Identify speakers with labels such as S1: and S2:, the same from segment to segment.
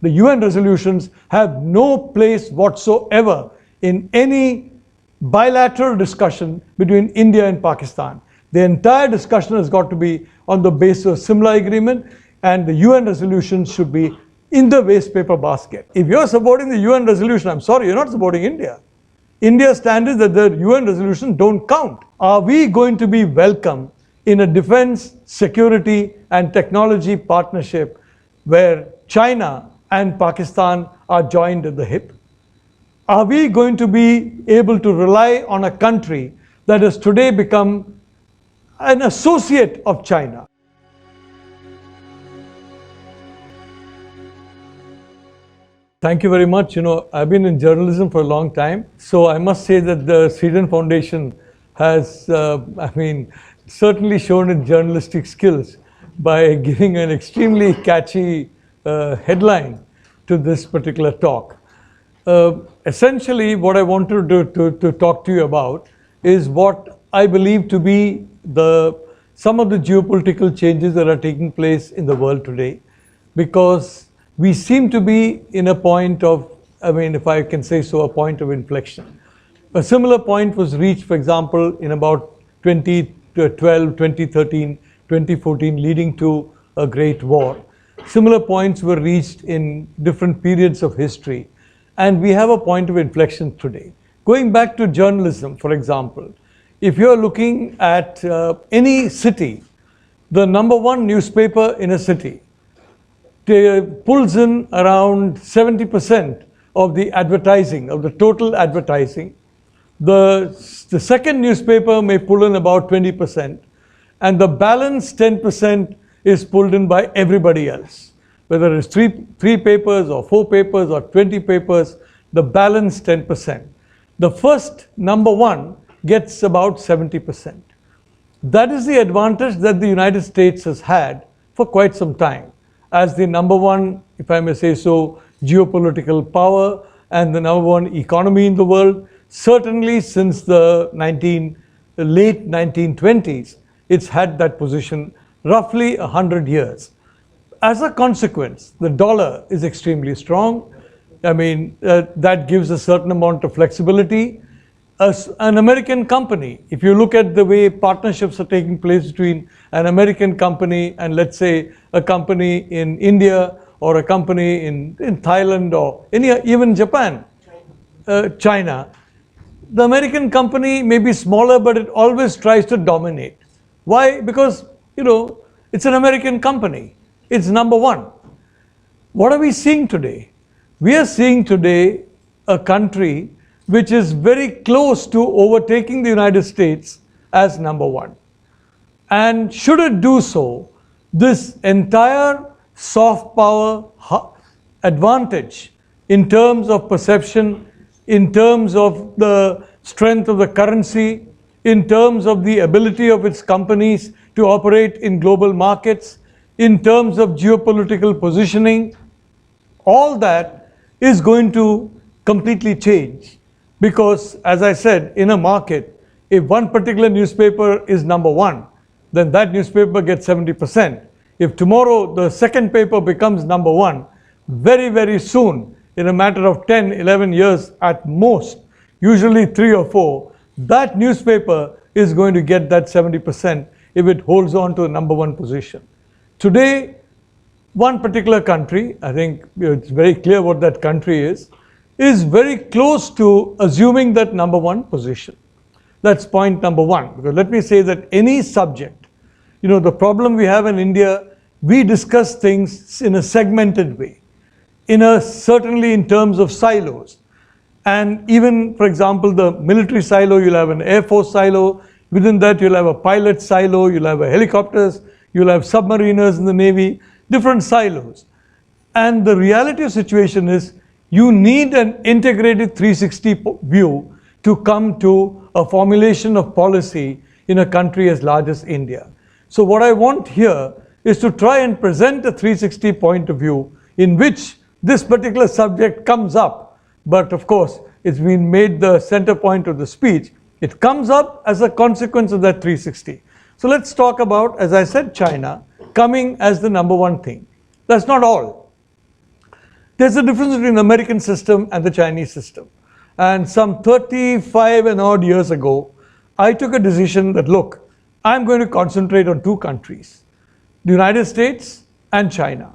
S1: The UN resolutions have no place whatsoever in any bilateral discussion between India and Pakistan. The entire discussion has got to be on the basis of Simla Agreement, and the UN resolutions should be in the waste paper basket. If you're supporting the UN resolution, I'm sorry, you're not supporting India. India's stand is that the UN resolutions don't count. Are we going to be welcome in a defense, security, and technology partnership where China and Pakistan are joined at the hip? Are we going to be able to rely on a country that has today become an associate of China? Thank you very much. I've been in journalism for a long time, so I must say that the Sweden Foundation has, certainly shown its journalistic skills by giving an extremely catchy headline to this particular talk. Essentially, what I wanted to talk to you about is what I believe to be some of the geopolitical changes that are taking place in the world today, because we seem to be in a point of, if I can say so, a point of inflection. A similar point was reached, for example, in about 2012, 2013, 2014, leading to a great war. Similar points were reached in different periods of history, and we have a point of inflection today. Going back to journalism, for example, if you're looking at any city, the number one newspaper in a city pulls in around 70% of the advertising, of the total advertising. The second newspaper may pull in about 20%, and the balance 10% is pulled in by everybody else. Whether it's three papers or 4 papers or 20 papers, the balance 10%. The first number one gets about 70%. That is the advantage that the United States has had for quite some time as the number one, if I may say so, geopolitical power and the number one economy in the world. Certainly since the late 1920s, it's had that position roughly 100 years. As a consequence, the dollar is extremely strong. That gives a certain amount of flexibility. As an American company, if you look at the way partnerships are taking place between an American company and, let's say, a company in India or a company in Thailand or even Japan, China, the American company may be smaller, but it always tries to dominate. Why? Because, it's an American company. It's number one. What are we seeing today? We are seeing today a country which is very close to overtaking the United States as number one. And should it do so, this entire soft power advantage in terms of perception, in terms of the strength of the currency, in terms of the ability of its companies to operate in global markets, in terms of geopolitical positioning, all that is going to completely change. Because, as I said, in a market, if one particular newspaper is number one, then that newspaper gets 70%. If tomorrow the second paper becomes number one, very, very soon, in a matter of 10, 11 years at most, usually 3 or 4, that newspaper is going to get that 70% if it holds on to the number one position. Today, one particular country, I think it's very clear what that country is very close to assuming that number one position. That's point number one. Because let me say that any subject, the problem we have in India, we discuss things in a segmented way, certainly in terms of silos. And even, for example, the military silo, you'll have an Air Force silo. Within that, you'll have a pilot silo, you'll have helicopters, you'll have submariners in the Navy, different silos. And the reality of the situation is, you need an integrated 360 view to come to a formulation of policy in a country as large as India. So what I want here is to try and present a 360 point of view in which this particular subject comes up. But of course, it's been made the center point of the speech. It comes up as a consequence of that 360. So let's talk about, as I said, China coming as the number one thing. That's not all. There's a difference between the American system and the Chinese system. And some 35 and odd years ago, I took a decision that, look, I'm going to concentrate on two countries, the United States and China.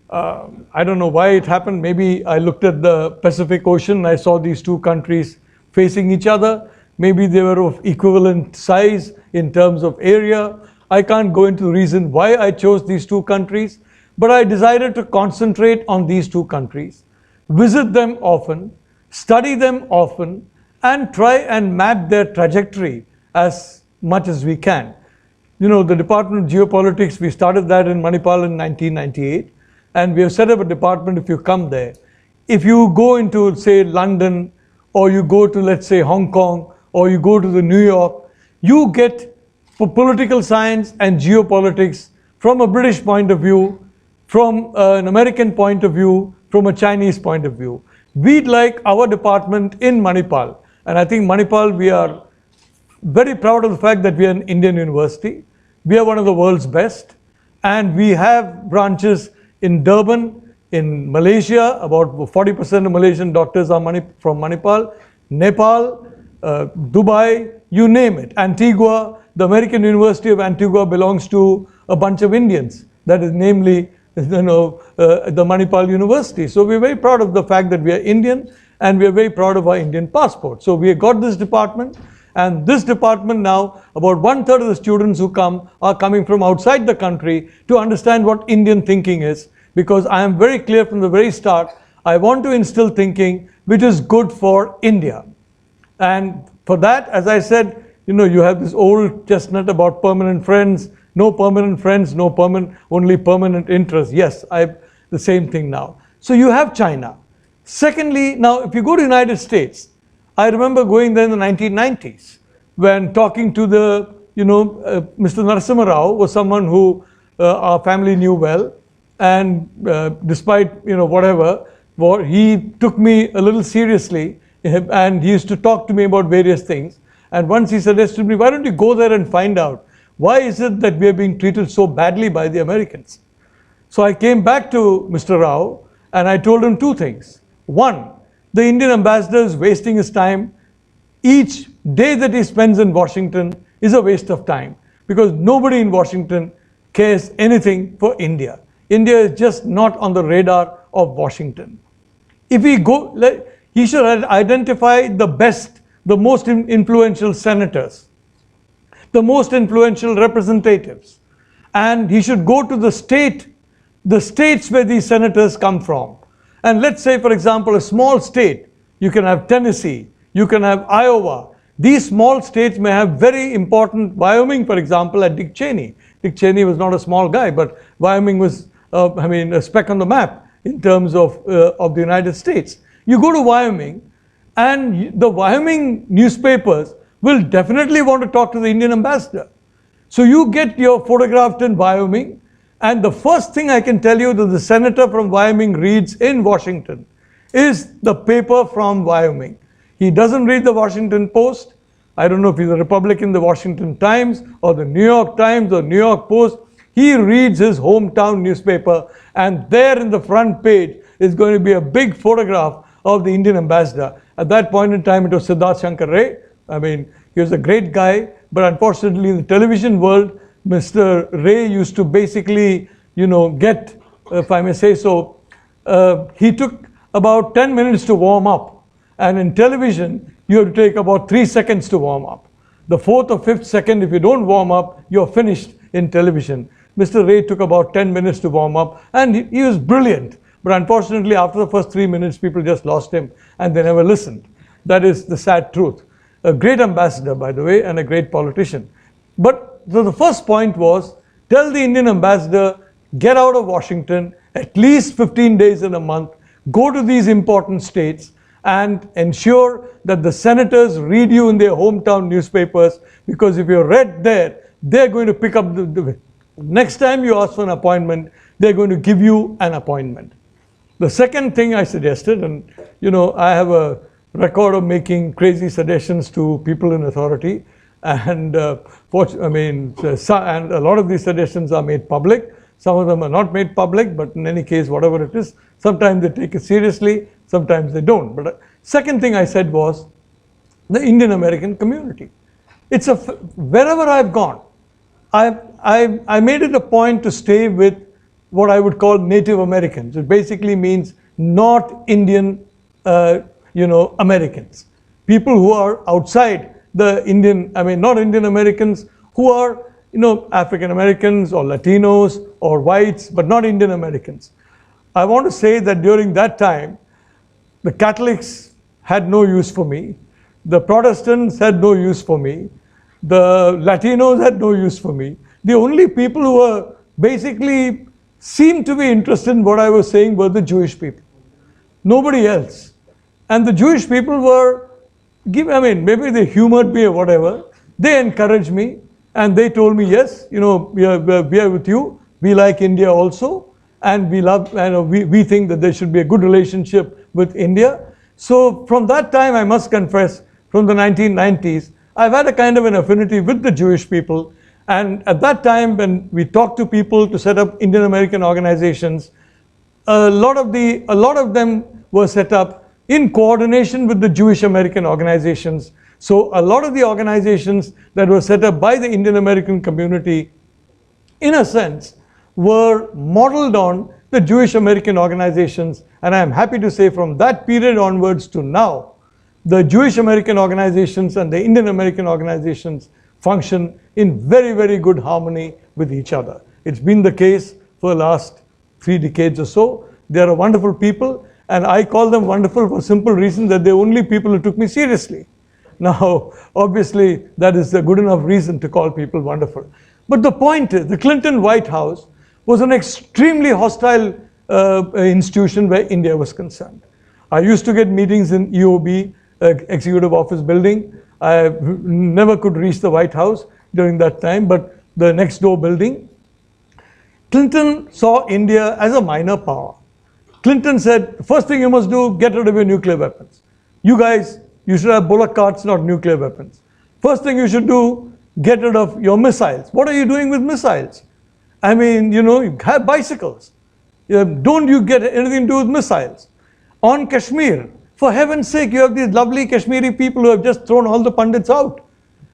S1: I don't know why it happened. Maybe I looked at the Pacific Ocean and I saw these two countries facing each other. Maybe they were of equivalent size in terms of area. I can't go into the reason why I chose these two countries, but I decided to concentrate on these two countries, visit them often, study them often, and try and map their trajectory as much as we can. You know, the Department of Geopolitics, we started that in Manipal in 1998, and we have set up a department if you come there. If you go into, say, London, or you go to, let's say, Hong Kong, or you go to the New York, you get for political science and geopolitics from a British point of view, from an American point of view, from a Chinese point of view. We'd like our department in Manipal, and I think Manipal, we are very proud of the fact that we are an Indian university. We are one of the world's best, and we have branches in Durban, in Malaysia. About 40% of Malaysian doctors are from Manipal, Nepal, Dubai, you name it. Antigua, the American University of Antigua belongs to a bunch of Indians. That is namely, the Manipal University. So we're very proud of the fact that we are Indian, and we are very proud of our Indian passport. So we have got this department, and this department now, about 1/3 of the students who come are coming from outside the country to understand what Indian thinking is, because I am very clear from the very start, I want to instill thinking which is good for India. And for that, as I said, you have this old chestnut about permanent friends, no permanent friends, no permanent, only permanent interests. Yes, I have the same thing now. So you have China. Secondly, now if you go to the United States, I remember going there in the 1990s when talking to the, Mr. Narasimha Rao was someone who our family knew well, and despite, whatever, he took me a little seriously, and he used to talk to me about various things. And once he suggested to me, why don't you go there and find out, why is it that we are being treated so badly by the Americans? So I came back to Mr. Rao and I told him two things. One, the Indian ambassador is wasting his time. Each day that he spends in Washington is a waste of time, because nobody in Washington cares anything for India. India is just not on the radar of Washington. If we go, he should identify the best, the most influential senators, the most influential representatives, and he should go to the states where these senators come from. And let's say, for example, a small state, you can have Tennessee, you can have Iowa. These small states may have very important, Wyoming, for example, at Dick Cheney. Dick Cheney was not a small guy, but Wyoming was, a speck on the map in terms of the United States. You go to Wyoming, and the Wyoming newspapers will definitely want to talk to the Indian ambassador. So you get your photographed in Wyoming, and the first thing I can tell you that the senator from Wyoming reads in Washington is the paper from Wyoming. He doesn't read the Washington Post. I don't know if he's a Republican, the Washington Times or the New York Times or New York Post. He reads his hometown newspaper, and there in the front page is going to be a big photograph of the Indian ambassador. At that point in time, it was Siddharth Shankar Ray. He was a great guy, but unfortunately in the television world, Mr. Ray used to basically, get, if I may say so, he took about 10 minutes to warm up. And in television, you have to take about 3 seconds to warm up. The 4th or 5th second, if you don't warm up, you're finished in television. Mr. Ray took about 10 minutes to warm up, and he was brilliant. But unfortunately, after the first 3 minutes, people just lost him, and they never listened. That is the sad truth. A great ambassador, by the way, and a great politician. But so the first point was, tell the Indian ambassador, get out of Washington, at least 15 days in a month, go to these important states, and ensure that the senators read you in their hometown newspapers, because if you're read there, they're going to pick up the next time you ask for an appointment, they're going to give you an appointment. The second thing I suggested, and I have a record of making crazy suggestions to people in authority, and and a lot of these suggestions are made public. Some of them are not made public, but in any case, whatever it is, sometimes they take it seriously, sometimes they don't. But second thing I said was the Indian American community. It's wherever I've gone, I made it a point to stay with what I would call Native Americans. It basically means North Indian, Americans. People who are outside the Indian, not Indian Americans, who are, African Americans or Latinos or whites, but not Indian Americans. I want to say that during that time, the Catholics had no use for me. The Protestants had no use for me. The Latinos had no use for me. The only people who were basically seemed to be interested in what I was saying were the Jewish people. Nobody else. And the Jewish people were, maybe they humored me or whatever. They encouraged me and they told me, yes, we are with you. We like India also. And we love, we think that there should be a good relationship with India. So from that time, I must confess, from the 1990s, I've had a kind of an affinity with the Jewish people. And at that time, when we talked to people to set up Indian American organizations, a lot of them were set up in coordination with the Jewish American organizations. So a lot of the organizations that were set up by the Indian American community, in a sense, were modeled on the Jewish American organizations. And I am happy to say from that period onwards to now, the Jewish American organizations and the Indian American organizations function in very, very good harmony with each other. It's been the case for the last 3 decades or so. They are wonderful people, and I call them wonderful for simple reason that they're only people who took me seriously. Now, obviously, that is a good enough reason to call people wonderful. But the point is, the Clinton White House was an extremely hostile institution where India was concerned. I used to get meetings in EOB, Executive Office Building. I never could reach the White House during that time, but the next door building. Clinton saw India as a minor power. Clinton said, first thing you must do, get rid of your nuclear weapons. You guys, you should have bullock carts, not nuclear weapons. First thing you should do, get rid of your missiles. What are you doing with missiles? You have bicycles. Don't you get anything to do with missiles? On Kashmir, for heaven's sake, you have these lovely Kashmiri people who have just thrown all the pundits out.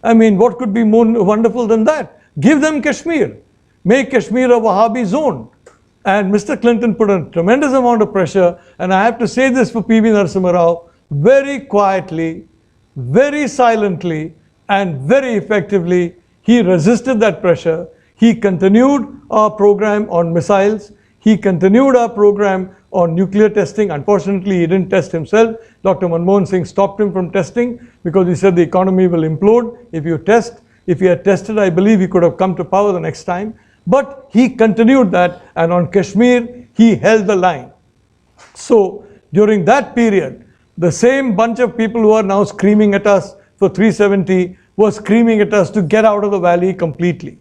S1: What could be more wonderful than that? Give them Kashmir. Make Kashmir a Wahhabi zone. And Mr. Clinton put a tremendous amount of pressure, and I have to say this for P.V. Narasimha Rao, very quietly, very silently, and very effectively, he resisted that pressure. He continued our program on missiles. He continued our program on nuclear testing. Unfortunately, he didn't test himself. Dr. Manmohan Singh stopped him from testing because he said the economy will implode if you test. If he had tested, I believe he could have come to power the next time. But he continued that, and on Kashmir, he held the line. So during that period, the same bunch of people who are now screaming at us for 370 were screaming at us to get out of the valley completely.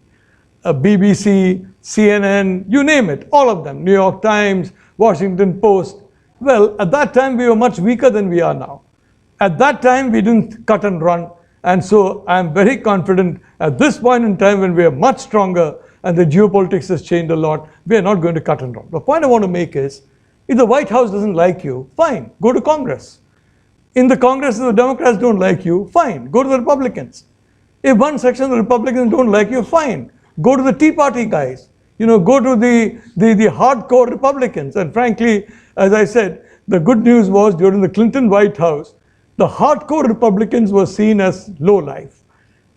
S1: BBC, CNN, you name it, all of them, New York Times, Washington Post. Well, at that time, we were much weaker than we are now. At that time, we didn't cut and run. And so I'm very confident at this point in time when we are much stronger and the geopolitics has changed a lot, we are not going to cut and run. The point I want to make is, if the White House doesn't like you, fine, go to Congress. In the Congress, if the Democrats don't like you, fine, go to the Republicans. If one section of the Republicans don't like you, fine, go to the Tea Party guys. Go to the hardcore Republicans. And frankly, as I said, the good news was during the Clinton White House, the hardcore Republicans were seen as low life.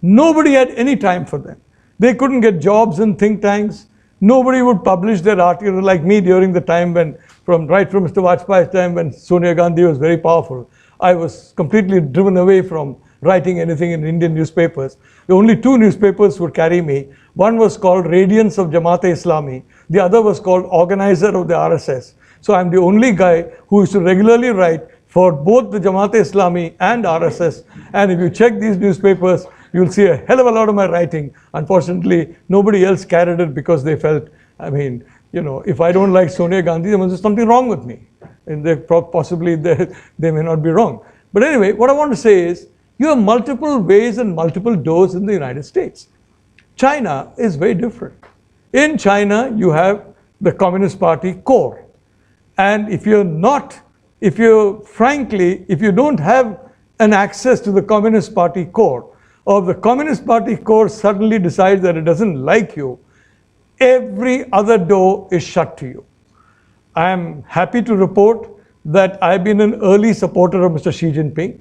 S1: Nobody had any time for them. They couldn't get jobs in think tanks. Nobody would publish their articles like me during the time when, right from Mr. Vajpayee's time when Sonia Gandhi was very powerful. I was completely driven away from writing anything in Indian newspapers. The only 2 newspapers would carry me. One was called Radiance of Jamaat-e-Islami. The other was called Organizer of the RSS. So I'm the only guy who used to regularly write for both the Jamaat-e-Islami and RSS. And if you check these newspapers, you'll see a hell of a lot of my writing. Unfortunately, nobody else carried it because they felt, if I don't like Sonia Gandhi, there must be something wrong with me. And possibly they may not be wrong. But anyway, what I want to say is, you have multiple ways and multiple doors in the United States. China is very different. In China, you have the Communist Party core. And if you don't have an access to the Communist Party core, or the Communist Party core suddenly decides that it doesn't like you, every other door is shut to you. I am happy to report that I've been an early supporter of Mr. Xi Jinping.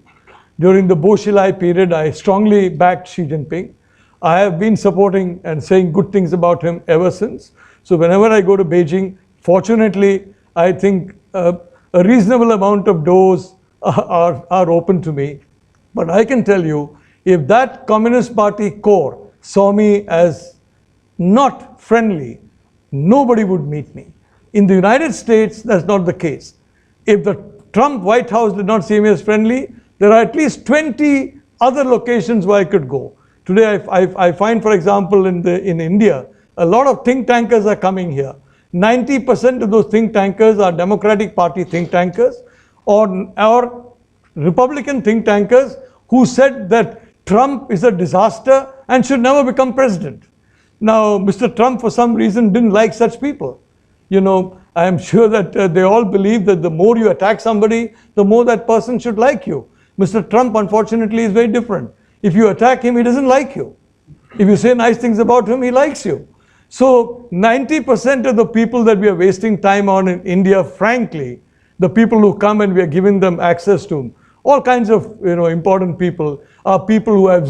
S1: During the Bo Xilai period, I strongly backed Xi Jinping. I have been supporting and saying good things about him ever since. So whenever I go to Beijing, fortunately, I think a reasonable amount of doors are open to me. But I can tell you, if that Communist Party core saw me as not friendly, nobody would meet me. In the United States, that's not the case. If the Trump White House did not see me as friendly, there are at least 20 other locations where I could go. Today, I find, for example, in India, a lot of think tankers are coming here. 90% of those think tankers are Democratic Party think tankers or Republican think tankers who said that Trump is a disaster and should never become president. Now, Mr. Trump, for some reason, didn't like such people. You know, I am sure that they all believe that the more you attack somebody, the more that person should like you. Mr. Trump, unfortunately, is very different. If you attack him, he doesn't like you. If you say nice things about him, he likes you. So 90% of the people that we are wasting time on in India, frankly, the people who come and we are giving them access to all kinds of important people, are people who have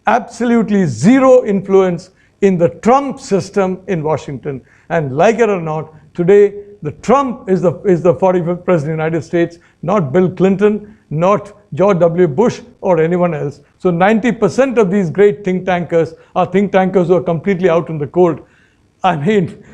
S1: absolutely zero influence in the Trump system in Washington. And like it or not, today the Trump is the 45th president of the United States, not Bill Clinton, not George W. Bush or anyone else. So 90% of these great think tankers are think tankers who are completely out in the cold. I mean,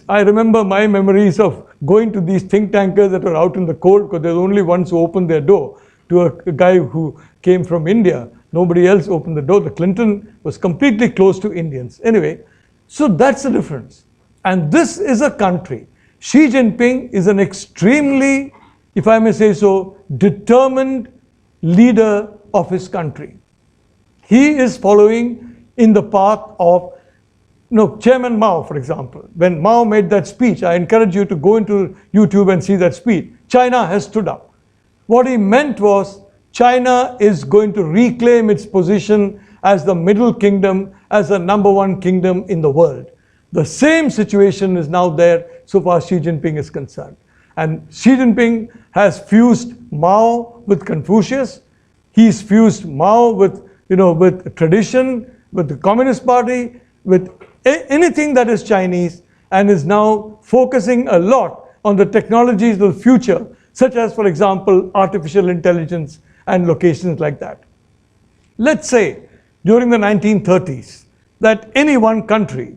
S1: I remember my memories of going to these think tankers that were out in the cold because they're the only ones who opened their door to a guy who came from India. Nobody else opened the door. The Clinton was completely closed to Indians. Anyway, so that's the difference. And this is a country. Xi Jinping is an extremely, if I may say so, determined leader of his country. He is following in the path of Chairman Mao, for example. When Mao made that speech, I encourage you to go into YouTube and see that speech. China has stood up. What he meant was China is going to reclaim its position as the middle kingdom, as the #1 kingdom in the world. The same situation is now there so far as Xi Jinping is concerned. And Xi Jinping has fused Mao with Confucius. He's fused Mao with tradition, with the Communist Party, with anything that is Chinese, and is now focusing a lot on the technologies of the future, such as, for example, artificial intelligence and locations like that. Let's say during the 1930s that any one country,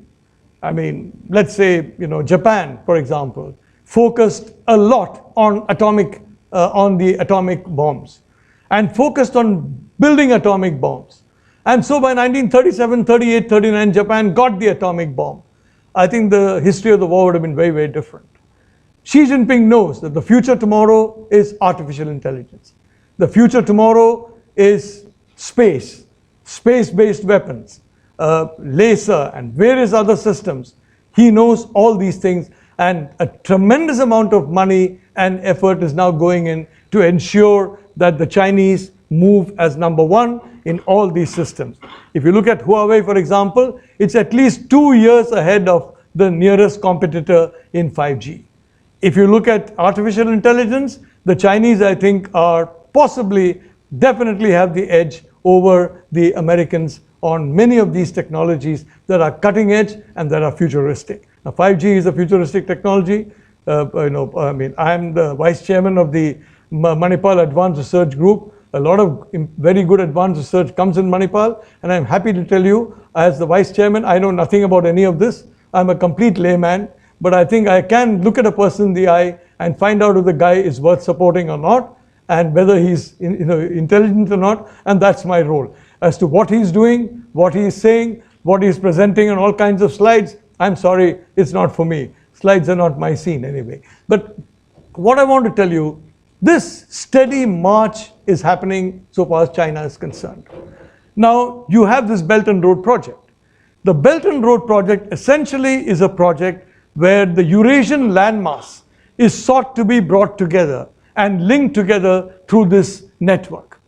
S1: I mean, let's say, Japan, for example, focused a lot on the atomic bombs and focused on building atomic bombs. And so by 1937, 38, 39, Japan got the atomic bomb. I think the history of the war would have been very, very different. Xi Jinping knows that the future tomorrow is artificial intelligence. The future tomorrow is space-based weapons, laser and various other systems. He knows all these things, and a tremendous amount of money and effort is now going in to ensure that the Chinese move as #1 in all these systems. If you look at Huawei, for example, it's at least 2 years ahead of the nearest competitor in 5G. If you look at artificial intelligence, the Chinese, I think, are definitely have the edge over the Americans on many of these technologies that are cutting edge and that are futuristic. Now, 5G is a futuristic technology. I mean, I'm the vice chairman of the Manipal Advanced Research Group. A lot of very good advanced research comes in Manipal, and I'm happy to tell you, as the vice chairman, I know nothing about any of this. I'm a complete layman, but I think I can look at a person in the eye and find out if the guy is worth supporting or not, and whether he's intelligent or not, and that's my role. As to what he's doing, what he's saying, what he's presenting on all kinds of slides, I'm sorry, it's not for me. Slides are not my scene anyway. But what I want to tell you, this steady march is happening so far as China is concerned. Now, you have this Belt and Road project. The Belt and Road Project essentially is a project where the Eurasian landmass is sought to be brought together and linked together through this network.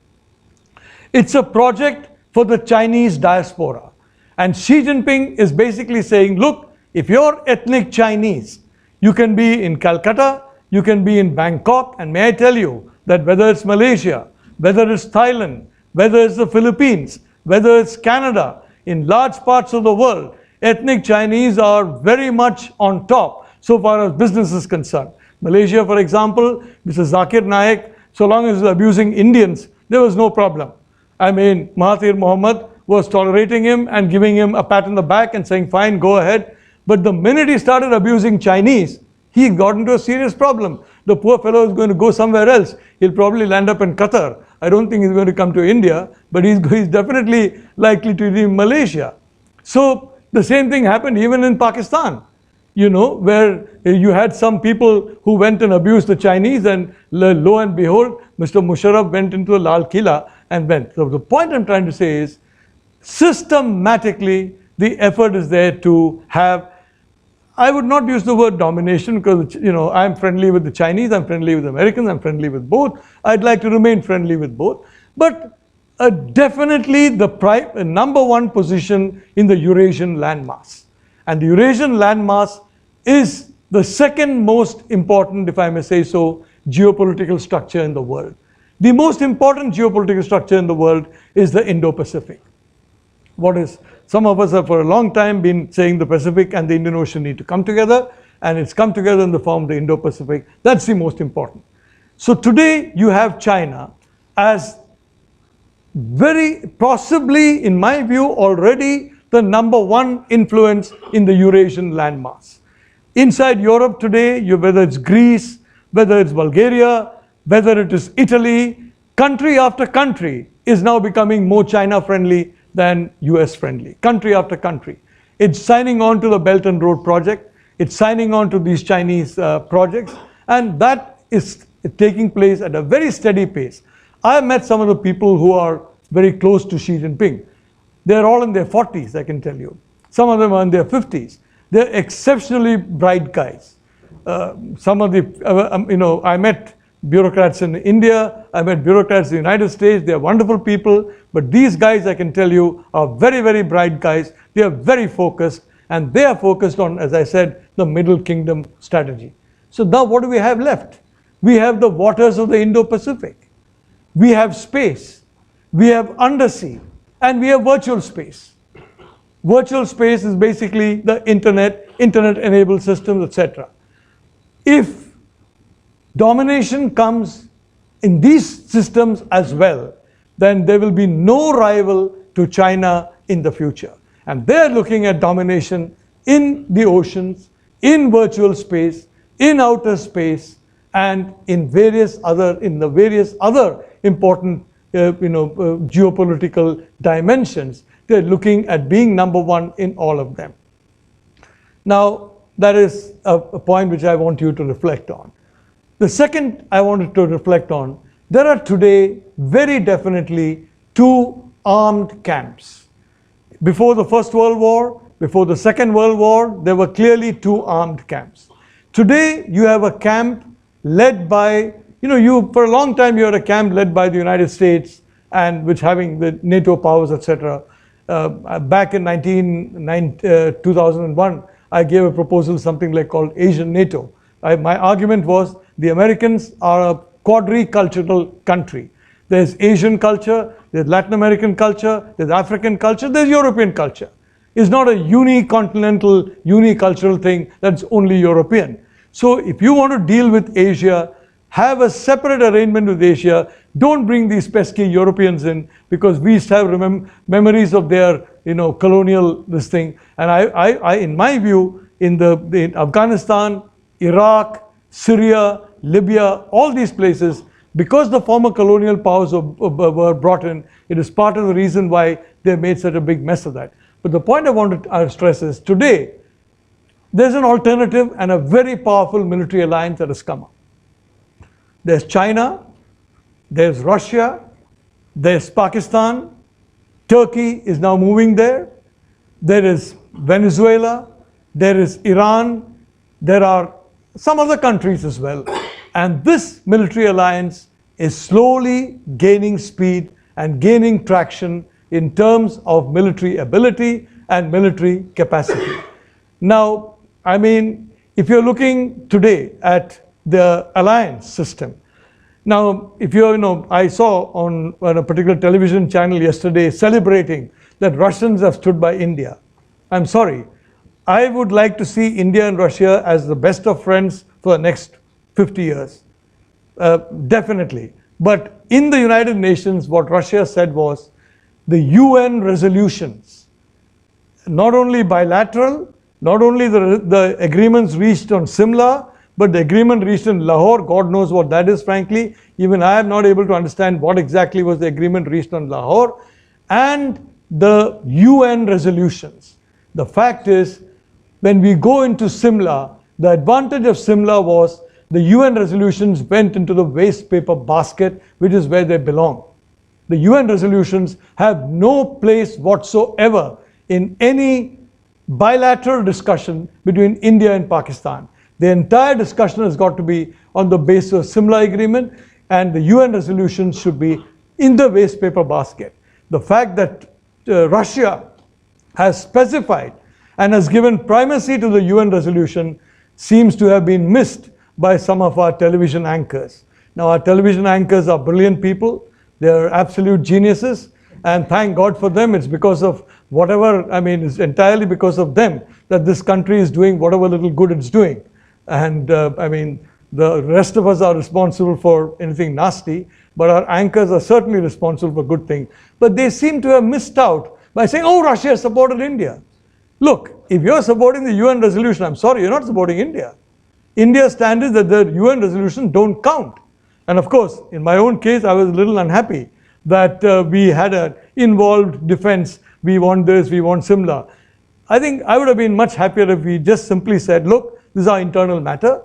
S1: It's a project for the Chinese diaspora. And Xi Jinping is basically saying, look, if you're ethnic Chinese, you can be in Calcutta, you can be in Bangkok, and may I tell you that whether it's Malaysia, whether it's Thailand, whether it's the Philippines, whether it's Canada, in large parts of the world, ethnic Chinese are very much on top so far as business is concerned. Malaysia, for example, Mr. Zakir Naik, so long as he was abusing Indians, there was no problem. I mean, Mahathir Mohamad was tolerating him and giving him a pat on the back and saying, fine, go ahead. But the minute he started abusing Chinese, he got into a serious problem. The poor fellow is going to go somewhere else. He'll probably land up in Qatar. I don't think he's going to come to India, but he's definitely likely to be in Malaysia. So the same thing happened even in Pakistan, you know, where you had some people who went and abused the Chinese, and lo and behold, Mr. Musharraf went into the Lal Killa and went. So the point I'm trying to say is, systematically, the effort is there to have, I would not use the word domination because, you know, I'm friendly with the Chinese, I'm friendly with the Americans, I'm friendly with both. I'd like to remain friendly with both. But definitely the number one position in the Eurasian landmass. And the Eurasian landmass is the second most important, if I may say so, geopolitical structure in the world. The most important geopolitical structure in the world is the Indo-Pacific. Some of us have for a long time been saying the Pacific and the Indian Ocean need to come together, and it's come together in the form of the Indo-Pacific. That's the most important. So today you have China as very possibly, in my view, already the number one influence in the Eurasian landmass. Inside Europe today, whether it's Greece, whether it's Bulgaria, whether it is Italy, country after country is now becoming more China friendly than US friendly, country after country. It's signing on to the Belt and Road Project, it's signing on to these Chinese projects, and that is taking place at a very steady pace. I met some of the people who are very close to Xi Jinping. They're all in their 40s, I can tell you. Some of them are in their 50s. They're exceptionally bright guys. Some of the, I met bureaucrats in India, I met bureaucrats in the United States, they're wonderful people, but these guys, I can tell you, are very, very bright guys. They are very focused, and they are focused on, as I said, the Middle Kingdom strategy. So now what do we have left? We have the waters of the Indo-Pacific. We have space. We have undersea. And we have virtual space. Virtual space is basically the internet-enabled systems, etc. If domination comes in these systems as well, then there will be no rival to China in the future. And they're looking at domination in the oceans, in virtual space, in outer space, and in the various other important geopolitical dimensions. They're looking at being number one in all of them. Now, that is a point which I want you to reflect on. The second I wanted to reflect on, there are today very definitely two armed camps. Before the First World War, before the Second World War, there were clearly two armed camps. Today, you have a camp led by, for a long time you had a camp led by the United States, and which having the NATO powers, etc. Back in 2001, I gave a proposal, something like called Asian NATO. My argument was the Americans are a quadricultural country. There's Asian culture, there's Latin American culture, there's African culture, there's European culture. It's not a unicontinental, unicultural thing that's only European. So if you want to deal with Asia, have a separate arrangement with Asia. Don't bring these pesky Europeans in, because we have memories of their colonial this thing. And I in my view, in Afghanistan, Iraq, Syria, Libya, all these places, because the former colonial powers were brought in, it is part of the reason why they made such a big mess of that. But the point I want to stress is, today, there's an alternative and a very powerful military alliance that has come up. There's China, there's Russia, there's Pakistan, Turkey is now moving there. there is Venezuela, there is Iran, there are some other countries as well. And this military alliance is slowly gaining speed and gaining traction in terms of military ability and military capacity. Now, I mean, if you're looking today at the alliance system, now, if you know, I saw on a particular television channel yesterday celebrating that Russians have stood by India. I'm sorry. I would like to see India and Russia as the best of friends for the next 50 years. Definitely. But in the United Nations, what Russia said was the UN resolutions, not only bilateral, not only the agreements reached on Simla, but the agreement reached in Lahore, God knows what that is, frankly. Even I am not able to understand what exactly was the agreement reached on Lahore. And the UN resolutions. The fact is, when we go into Simla, the advantage of Simla was the UN resolutions went into the waste paper basket, which is where they belong. The UN resolutions have no place whatsoever in any bilateral discussion between India and Pakistan. The entire discussion has got to be on the basis of Simla agreement, and the UN resolutions should be in the waste paper basket. The fact that Russia has specified and has given primacy to the UN resolution seems to have been missed by some of our television anchors. Now, our television anchors are brilliant people. They are absolute geniuses, and thank God for them. It's because of whatever, I mean, it's entirely because of them that this country is doing whatever little good it's doing. And I mean, the rest of us are responsible for anything nasty, but our anchors are certainly responsible for good things. But they seem to have missed out by saying, oh, Russia has supported India. Look, if you're supporting the UN resolution, I'm sorry, you're not supporting India. India's stand is that the UN resolutions don't count. And of course, in my own case, I was a little unhappy that we had an involved defense. We want this, we want Simla. I think I would have been much happier if we just simply said, look, this is our internal matter.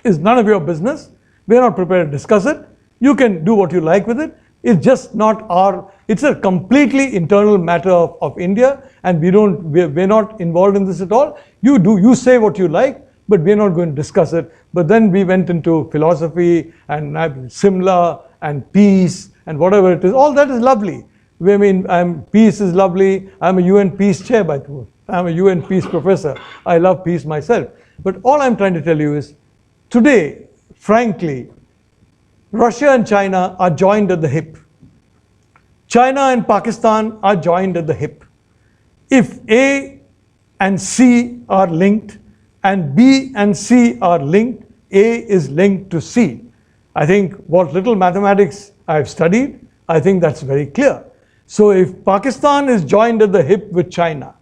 S1: It's none of your business. We're not prepared to discuss it. You can do what you like with it. It's just not our, it's a completely internal matter of India, and we're not involved in this at all. You say what you like, but we're not going to discuss it. But then we went into philosophy and Simla and peace and whatever it is. All that is lovely. I mean, peace is lovely. I'm a UN peace chair, by the way. I'm a UN peace professor. I love peace myself. But all I'm trying to tell you is, today, frankly, Russia and China are joined at the hip. China and Pakistan are joined at the hip. If A and C are linked, and B and C are linked, A is linked to C. I think what little mathematics I've studied, I think that's very clear. So if Pakistan is joined at the hip with China,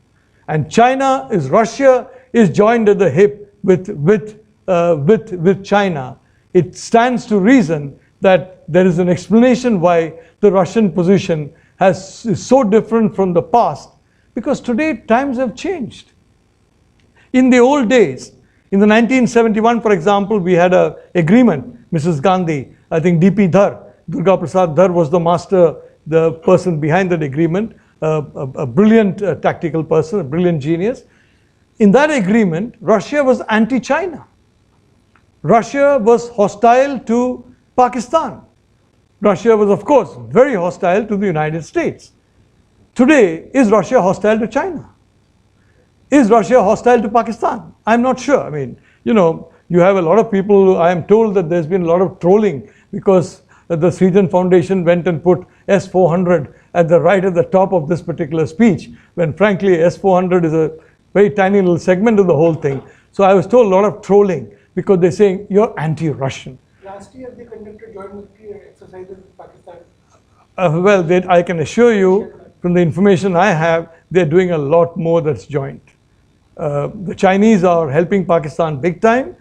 S1: and Russia is joined at the hip with China, it stands to reason that there is an explanation why the Russian position is so different from the past, because today times have changed. In the old days, in the 1971, for example, we had an agreement, Mrs. Gandhi, I think DP Dhar, Durga Prasad Dhar was the person behind that agreement, a brilliant tactical person, a brilliant genius. In that agreement, Russia was anti-China. Russia was hostile to Pakistan. Russia was, of course, very hostile to the United States. Today, is Russia hostile to China? Is Russia hostile to Pakistan? I'm not sure. I mean, you have a lot of people, I am told that there's been a lot of trolling because the Sweden Foundation went and put S-400 at the top of this particular speech, when frankly S-400 is a very tiny little segment of the whole thing. So I was told a lot of trolling because they're saying you're anti-Russian.
S2: Last year they conducted joint military exercises in Pakistan.
S1: Well, I can assure you from the information I have, they're doing a lot more that's joint. The Chinese are helping Pakistan big time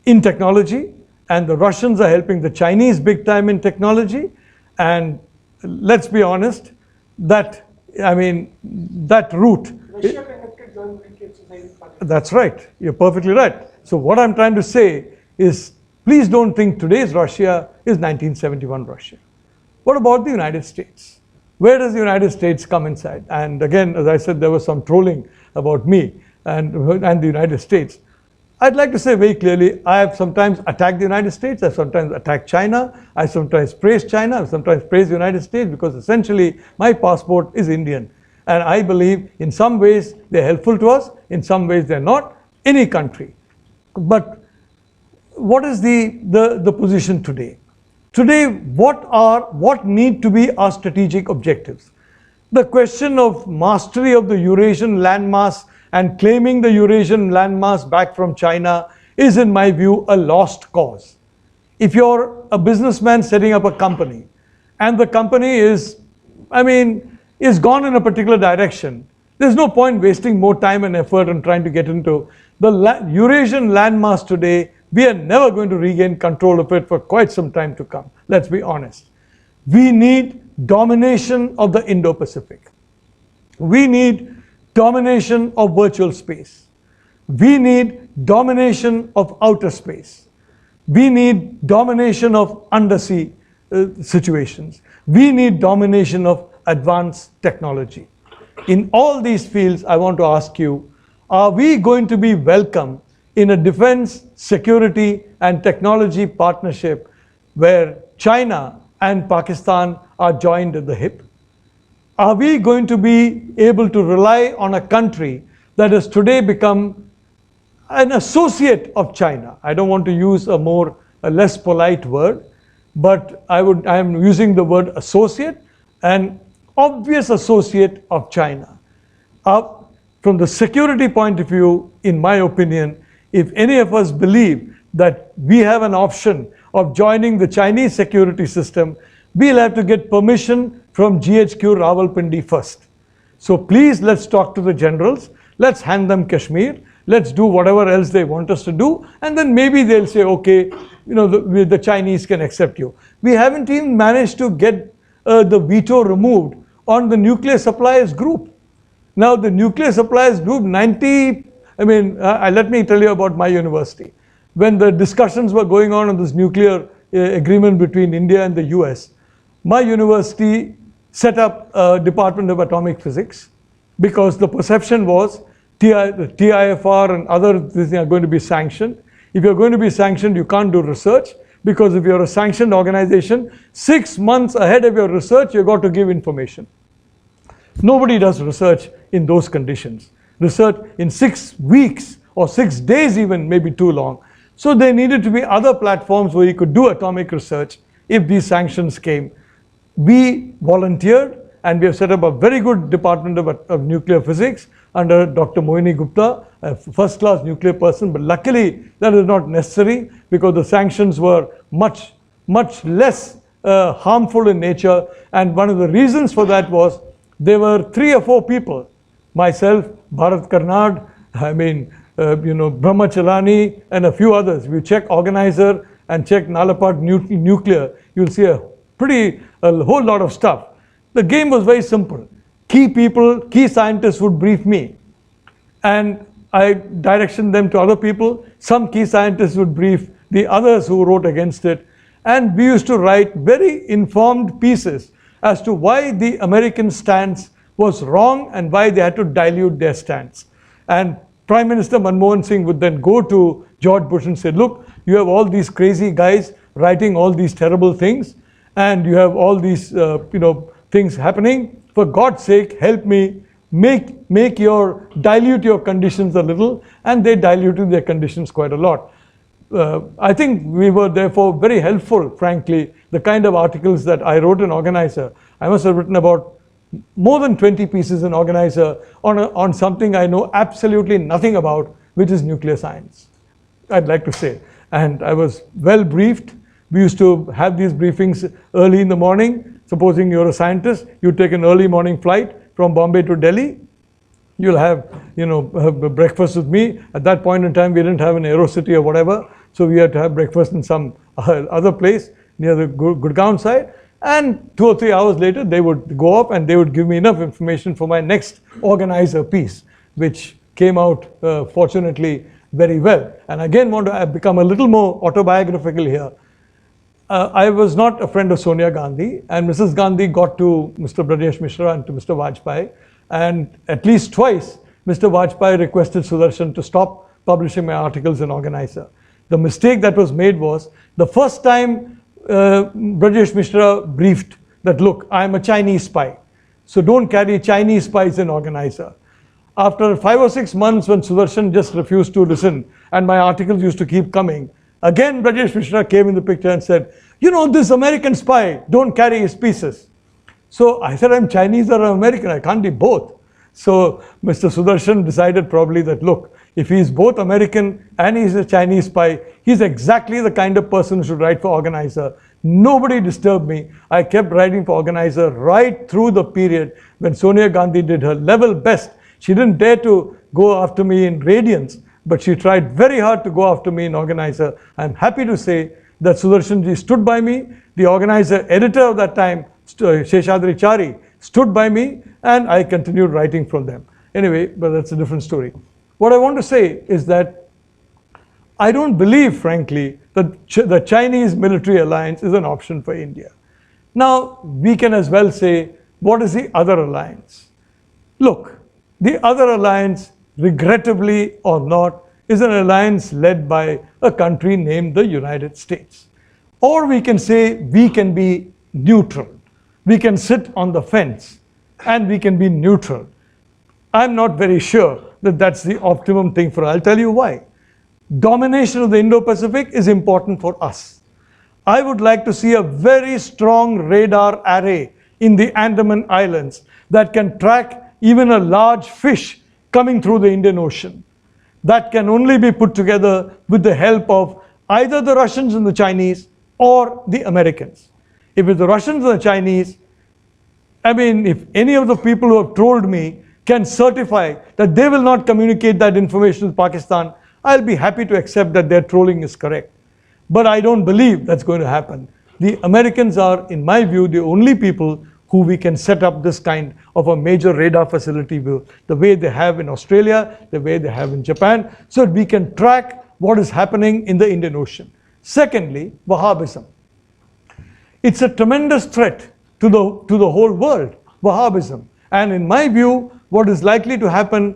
S1: in technology, and the Russians are helping the Chinese big time in technology. And let's be honest, that route.
S2: Russia conducted joint military exercise in Pakistan.
S1: That's right. You're perfectly right. So what I'm trying to say is, please don't think today's Russia is 1971 Russia. What about the United States? where does the United States come inside? And again, as I said, there was some trolling about me and the United States. I'd like to say very clearly, I have sometimes attacked the United States, I've sometimes attacked China, I sometimes praise China, I've sometimes praised the United States, because essentially my passport is Indian. And I believe in some ways they're helpful to us, in some ways they're not, any country. But what is the position today? Today, what need to be our strategic objectives? The question of mastery of the Eurasian landmass and claiming the Eurasian landmass back from China is, in my view, a lost cause. If you're a businessman setting up a company and the company is gone in a particular direction, there's no point wasting more time and effort on trying to get into the Eurasian landmass today. We are never going to regain control of it for quite some time to come. Let's be honest. We need domination of the Indo-Pacific. We need domination of virtual space. We need domination of outer space. We need domination of undersea situations. We need domination of advanced technology. In all these fields, I want to ask you, are we going to be welcome in a defense, security, and technology partnership where China and Pakistan are joined at the hip? Are we going to be able to rely on a country that has today become an associate of China? I don't want to use a less polite word, but I am using the word associate, an obvious associate of China. From the security point of view, in my opinion, if any of us believe that we have an option of joining the Chinese security system, we'll have to get permission from GHQ Rawalpindi first. So please, let's talk to the generals, let's hand them Kashmir, let's do whatever else they want us to do, and then maybe they'll say, okay, the Chinese can accept you. We haven't even managed to get the veto removed on the nuclear suppliers group. Now the nuclear suppliers group, let me tell you about my university. When the discussions were going on this nuclear agreement between India and the US, my university set up a Department of Atomic Physics because the perception was the TIFR and other things are going to be sanctioned. If you're going to be sanctioned, you can't do research, because if you're a sanctioned organization, 6 months ahead of your research, you've got to give information. Nobody does research in those conditions. Research in 6 weeks or 6 days even may be too long. So there needed to be other platforms where you could do atomic research if these sanctions came. We volunteered, and we have set up a very good Department of Nuclear Physics under Dr. Moini Gupta, a first-class nuclear person, but luckily that is not necessary because the sanctions were much less harmful in nature, and one of the reasons for that was there were 3 or 4 people, myself, Bharat Karnad, Brahma Chalani, and a few others. If you check Organizer and check Nalapat Nuclear, you'll see a whole lot of stuff. The game was very simple. Key scientists would brief me, and I direction them to other people. Some key scientists would brief the others who wrote against it, and we used to write very informed pieces as to why the American stance was wrong and why they had to dilute their stance. And Prime Minister Manmohan Singh would then go to George Bush and say, look, you have all these crazy guys writing all these terrible things, and you have all these things happening. For God's sake, help me dilute your conditions a little, and they diluted their conditions quite a lot. I think we were therefore very helpful, frankly, the kind of articles that I wrote in Organizer. I must have written about more than 20 pieces in Organizer on something I know absolutely nothing about, which is nuclear science, I'd like to say. And I was well briefed. We used to have these briefings early in the morning. Supposing you're a scientist, you take an early morning flight from Bombay to Delhi. You'll have breakfast with me. At that point in time, we didn't have an Aerocity or whatever, so we had to have breakfast in some other place near the Gurgaon side. And 2 or 3 hours later, they would go up and they would give me enough information for my next Organizer piece, which came out fortunately very well. And again, want to become a little more autobiographical here. I was not a friend of Sonia Gandhi, and Mrs. Gandhi got to Mr. Brajesh Mishra and to Mr. Vajpayee, and at least twice, Mr. Vajpayee requested Sudarshan to stop publishing my articles in Organizer. The mistake that was made was, the first time Brajesh Mishra briefed that, look, I am a Chinese spy, so don't carry Chinese spies in Organizer. After 5 or 6 months, when Sudarshan just refused to listen and my articles used to keep coming, again Brajesh Mishra came in the picture and said, you know, this American spy, don't carry his pieces. So I said, I'm Chinese or I'm American, I can't be both. So Mr. Sudarshan decided probably that, look, if he's both American and he's a Chinese spy, he's exactly the kind of person who should write for Organizer. Nobody disturbed me. I kept writing for Organizer right through the period when Sonia Gandhi did her level best. She didn't dare to go after me in Radiance, but she tried very hard to go after me in Organizer. I'm happy to say that Sudarshanji stood by me. The Organizer editor of that time, Sheshadri Chari, stood by me, and I continued writing from them. Anyway, but that's a different story. What I want to say is that I don't believe, frankly, that the Chinese military alliance is an option for India. Now, we can as well say, what is the other alliance? Look, the other alliance, regrettably or not, is an alliance led by a country named the United States. Or we can say we can be neutral. We can sit on the fence and we can be neutral. I'm not very sure that that's the optimum thing for us. I'll tell you why. Domination of the Indo-Pacific is important for us. I would like to see a very strong radar array in the Andaman Islands that can track even a large fish coming through the Indian Ocean. That can only be put together with the help of either the Russians and the Chinese or the Americans. If it's the Russians and the Chinese, I mean, if any of the people who have trolled me can certify that they will not communicate that information with Pakistan, I'll be happy to accept that their trolling is correct. But I don't believe that's going to happen. The Americans are, in my view, the only people who we can set up this kind of a major radar facility with, the way they have in Australia, the way they have in Japan, so that we can track what is happening in the Indian Ocean. Secondly, Wahhabism. It's a tremendous threat to the whole world, Wahhabism. And in my view, what is likely to happen,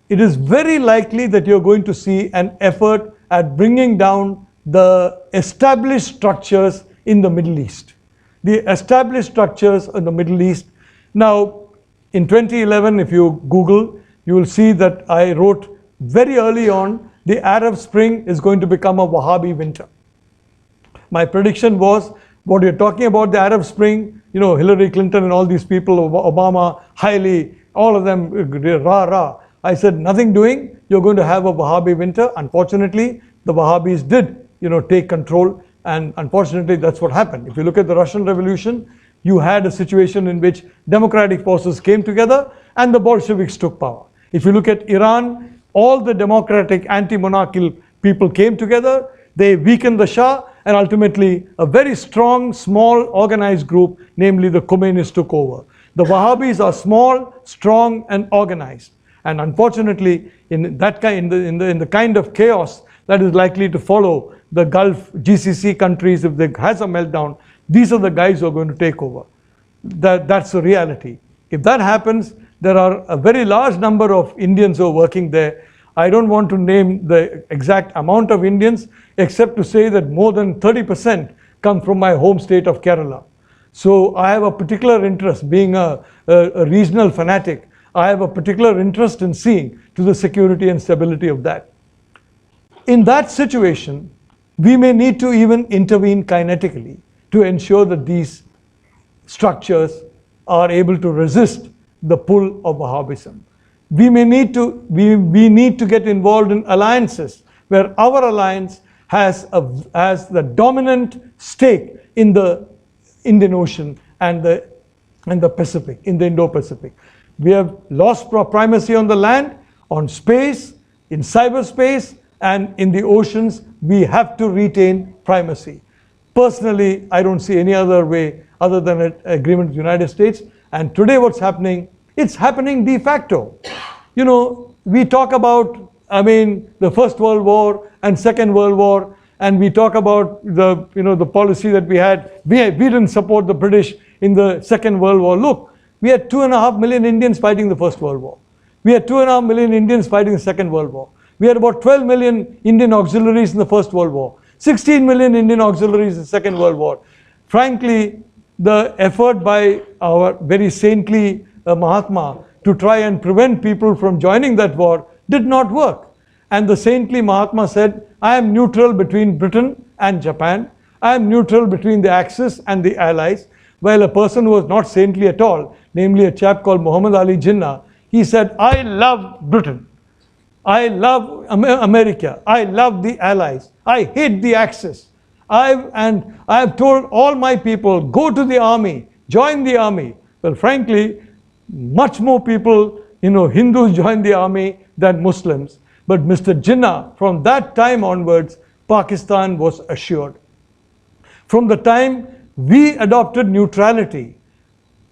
S1: it is very likely that you're going to see an effort at bringing down the established structures in the Middle East. The established structures in the Middle East. Now, in 2011, if you Google, you will see that I wrote very early on, the Arab Spring is going to become a Wahhabi winter. My prediction was, what you're talking about, the Arab Spring, you know, Hillary Clinton and all these people, Obama, Hailey, all of them, rah. I said, nothing doing, you're going to have a Wahhabi winter. Unfortunately, the Wahhabis did, you know, take control. And unfortunately, that's what happened. If you look at the Russian Revolution, you had a situation in which democratic forces came together and the Bolsheviks took power. If you look at Iran, all the democratic anti-monarchical people came together, they weakened the Shah, and ultimately a very strong, small, organized group, namely the Khomeinis, took over. The Wahhabis are small, strong, and organized. And unfortunately, in that kind, in the kind of chaos that is likely to follow the Gulf GCC countries, if there has a meltdown, these are the guys who are going to take over. That's the reality. If that happens, there are a very large number of Indians who are working there. I don't want to name the exact amount of Indians, except to say that more than 30% come from my home state of Kerala. So I have a particular interest, being a regional fanatic, I have a particular interest in seeing to the security and stability of that. In that situation, we may need to even intervene kinetically to ensure that these structures are able to resist the pull of Wahhabism. We need to get involved in alliances where our alliance has the dominant stake in the Indian Ocean and the Pacific, in the Indo-Pacific. We have lost primacy on the land, on space, in cyberspace, and in the oceans. We have to retain primacy. Personally, I don't see any other way other than an agreement with the United States. And today what's happening, it's happening de facto. You know, we talk about, I mean, the First World War and Second World War, and we talk about the, the policy that we had. We didn't support the British in the Second World War. Look, we had 2.5 million Indians fighting the First World War. We had 2.5 million Indians fighting the Second World War. We had about 12 million Indian auxiliaries in the First World War. 16 million Indian auxiliaries in the Second World War. Frankly, the effort by our very saintly Mahatma to try and prevent people from joining that war did not work. And the saintly Mahatma said, I am neutral between Britain and Japan. I am neutral between the Axis and the Allies. While a person who was not saintly at all, namely a chap called Muhammad Ali Jinnah, he said, I love Britain. I love America. I love the Allies. I hate the Axis. I have told all my people, go to the army, join the army. Well, frankly, much more people, Hindus joined the army than Muslims. But Mr. Jinnah, from that time onwards, Pakistan was assured. From the time we adopted neutrality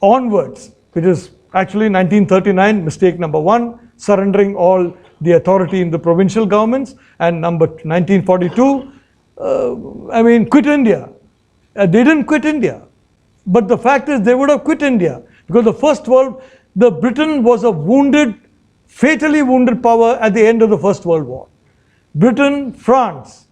S1: onwards, which is actually 1939, mistake number 1, surrendering all the authority in the provincial governments, and number 1942, quit India. They didn't quit India. But the fact is they would have quit India, because the Britain was a fatally wounded power at the end of the First World War. Britain, France,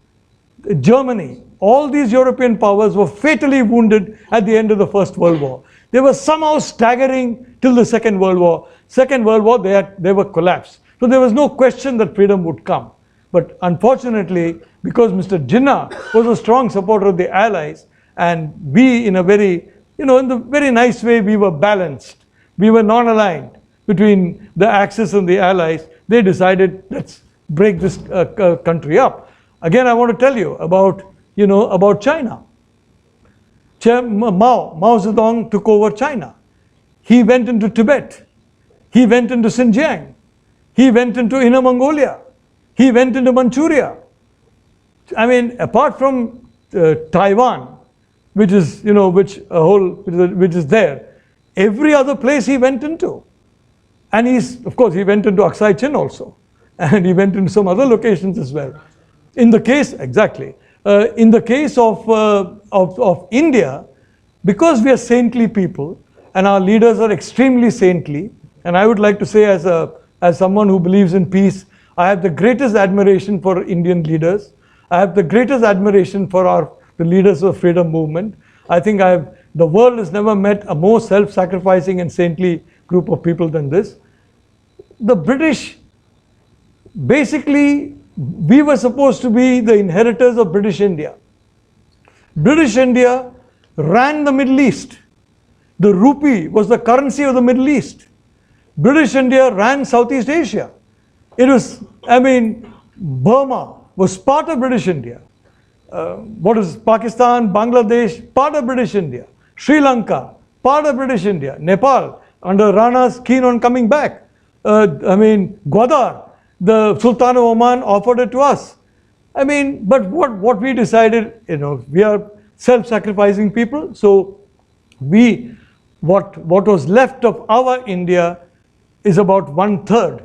S1: Germany, all these European powers were fatally wounded at the end of the First World War. They were somehow staggering till the Second World War. Second World War, they were collapsed. So there was no question that freedom would come. But unfortunately, because Mr. Jinnah was a strong supporter of the Allies, and we in a very, in the very nice way, we were balanced. We were non-aligned between the Axis and the Allies. They decided, let's break this country up. Again, I want to tell you about China. Mao Zedong took over China. He went into Tibet. He went into Xinjiang. He went into Inner Mongolia. He went into Manchuria. Apart from Taiwan, which is, which is there, every other place he went into. And of course, he went into Aksai Chin also. And he went into some other locations as well. In the case, exactly. In the case of India, because we are saintly people, and our leaders are extremely saintly, and I would like to say as someone who believes in peace, I have the greatest admiration for Indian leaders. I have the greatest admiration for the leaders of the freedom movement. I think the world has never met a more self-sacrificing and saintly group of people than this. The British, basically, we were supposed to be the inheritors of British India. British India ran the Middle East. The rupee was the currency of the Middle East. British India ran Southeast Asia. Burma was part of British India. Pakistan, Bangladesh, part of British India. Sri Lanka, part of British India. Nepal, under Rana's keen on coming back. Gwadar, the Sultan of Oman offered it to us. But what we decided, we are self-sacrificing people. So what was left of our India is about 1/3.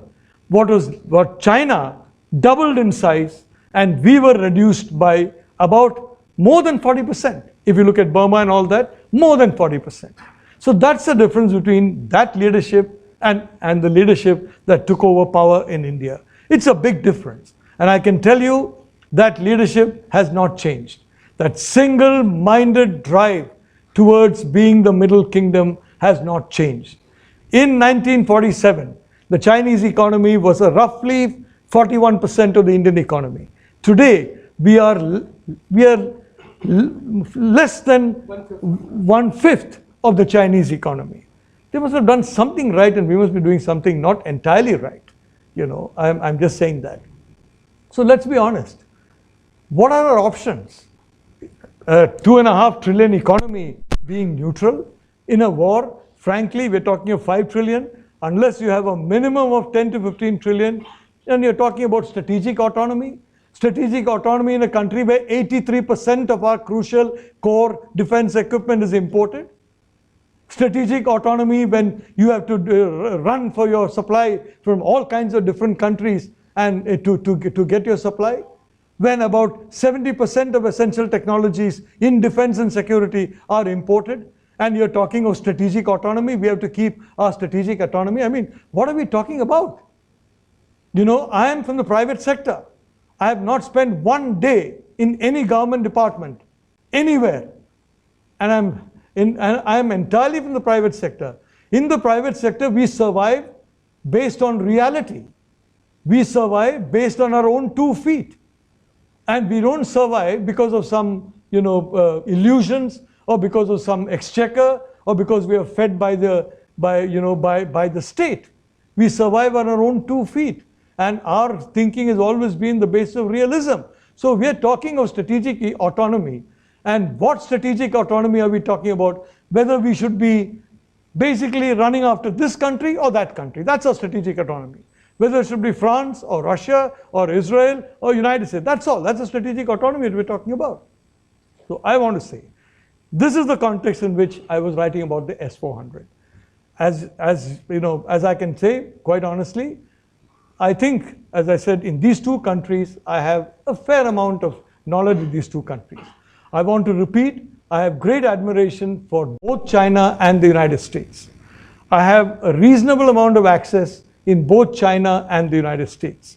S1: What China doubled in size, and we were reduced by about more than 40%. If you look at Burma and all that, more than 40%. So that's the difference between that leadership and the leadership that took over power in India. It's a big difference. And I can tell you that leadership has not changed. That single-minded drive towards being the Middle Kingdom has not changed. In 1947, the Chinese economy was roughly 41% of the Indian economy. Today, we are less than 1/5 of the Chinese economy. They must have done something right, and we must be doing something not entirely right. I'm just saying that. So let's be honest. What are our options? A $2.5 trillion economy being neutral in a war? Frankly, we're talking of 5 trillion. Unless you have a minimum of 10 to 15 trillion, and you're talking about strategic autonomy. Strategic autonomy in a country where 83% of our crucial core defense equipment is imported. Strategic autonomy when you have to run for your supply from all kinds of different countries and to get your supply. when about 70% of essential technologies in defense and security are imported? And you're talking of strategic autonomy. We have to keep our strategic autonomy. I mean, what are we talking about? You know, I am from the private sector. I have not spent one day in any government department, anywhere. And I am entirely from the private sector. In the private sector, we survive based on reality. We survive based on our own 2 feet. And we don't survive because of some, illusions, or because of some exchequer, or because we are fed by the state. We survive on our own 2 feet. And our thinking has always been the basis of realism. So we are talking of strategic autonomy. And what strategic autonomy are we talking about? Whether we should be basically running after this country or that country. That's our strategic autonomy. Whether it should be France or Russia or Israel or United States. That's all. That's the strategic autonomy that we're talking about. So I want to say, this is the context in which I was writing about the S-400. As I can say, quite honestly, I think, as I said, in these 2 countries, I have a fair amount of knowledge in these 2 countries. I want to repeat, I have great admiration for both China and the United States. I have a reasonable amount of access in both China and the United States.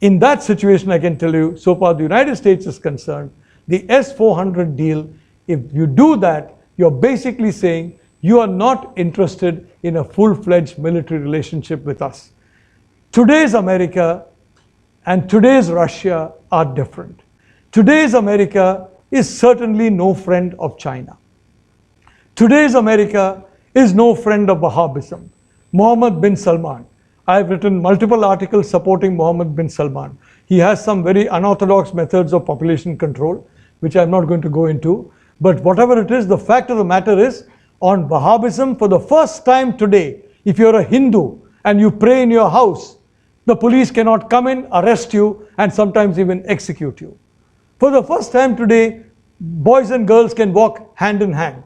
S1: In that situation, I can tell you, so far the United States is concerned, the S-400 deal, if you do that, you're basically saying you are not interested in a full-fledged military relationship with us. Today's America and today's Russia are different. Today's America is certainly no friend of China. Today's America is no friend of Wahhabism. Mohammed bin Salman. I've written multiple articles supporting Mohammed bin Salman. He has some very unorthodox methods of population control, which I'm not going to go into. But whatever it is, the fact of the matter is, on Wahhabism, for the first time today, if you're a Hindu and you pray in your house, the police cannot come in, arrest you, and sometimes even execute you. For the first time today, boys and girls can walk hand in hand.